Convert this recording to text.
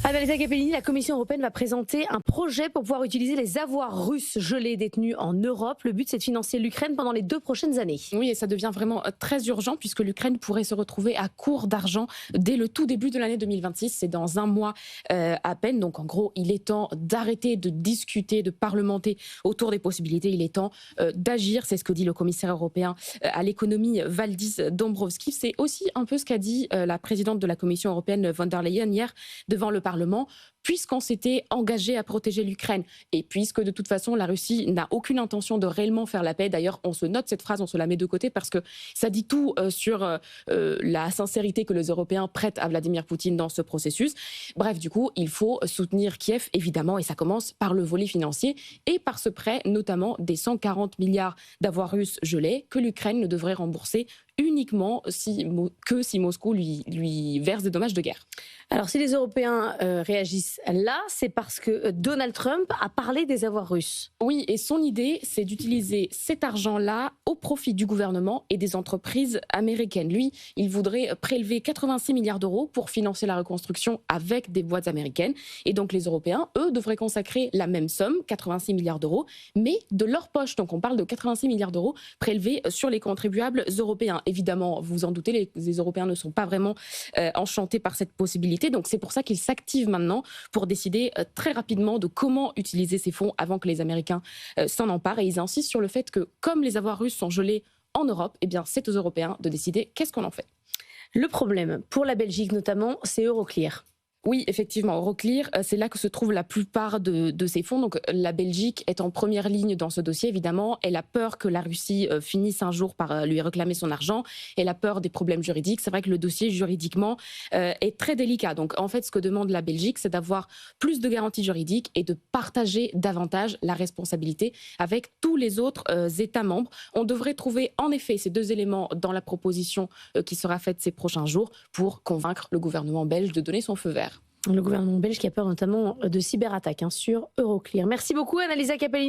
Annalisa Capellini, la Commission européenne va présenter un projet pour pouvoir utiliser les avoirs russes gelés détenus en Europe. Le but, c'est de financer l'Ukraine pendant les 2 prochaines années. Oui, et ça devient vraiment très urgent puisque l'Ukraine pourrait se retrouver à court d'argent dès le tout début de l'année 2026. C'est dans un mois à peine. Donc en gros, il est temps d'arrêter de discuter, de parlementer autour des possibilités. Il est temps d'agir. C'est ce que dit le commissaire européen à l'économie, Valdis Dombrovskis. C'est aussi un peu ce qu'a dit la présidente de la Commission européenne, von der Leyen, hier devant le Parlement, puisqu'on s'était engagé à protéger l'Ukraine et puisque de toute façon la Russie n'a aucune intention de réellement faire la paix. D'ailleurs, on se note cette phrase, on se la met de côté parce que ça dit tout sur la sincérité que les Européens prêtent à Vladimir Poutine dans ce processus. Bref, du coup, il faut soutenir Kiev, évidemment, et ça commence par le volet financier et par ce prêt, notamment des 140 milliards d'avoirs russes gelés que l'Ukraine ne devrait rembourser uniquement si Moscou lui verse des dommages de guerre. Alors si les Européens réagissent là, c'est parce que Donald Trump a parlé des avoirs russes. Oui, et son idée, c'est d'utiliser cet argent-là au profit du gouvernement et des entreprises américaines. Lui, il voudrait prélever 86 milliards d'euros pour financer la reconstruction avec des boîtes américaines. Et donc les Européens, eux, devraient consacrer la même somme, 86 milliards d'euros, mais de leur poche. Donc on parle de 86 milliards d'euros prélevés sur les contribuables européens. Évidemment, vous vous en doutez, les Européens ne sont pas vraiment enchantés par cette possibilité. Donc c'est pour ça qu'ils s'activent maintenant pour décider très rapidement de comment utiliser ces fonds avant que les Américains s'en emparent. Et ils insistent sur le fait que comme les avoirs russes sont gelés en Europe, eh bien c'est aux Européens de décider qu'est-ce qu'on en fait. Le problème, pour la Belgique notamment, c'est Euroclear. Oui, effectivement, Euroclear, c'est là que se trouve la plupart de ces fonds. Donc la Belgique est en première ligne dans ce dossier, évidemment. Elle a peur que la Russie finisse un jour par lui réclamer son argent. Elle a peur des problèmes juridiques. C'est vrai que le dossier, juridiquement, est très délicat. Donc en fait, ce que demande la Belgique, c'est d'avoir plus de garanties juridiques et de partager davantage la responsabilité avec tous les autres États membres. On devrait trouver en effet ces 2 éléments dans la proposition qui sera faite ces prochains jours pour convaincre le gouvernement belge de donner son feu vert. Le gouvernement belge qui a peur notamment de cyberattaques sur Euroclear. Merci beaucoup Annalisa Capellini.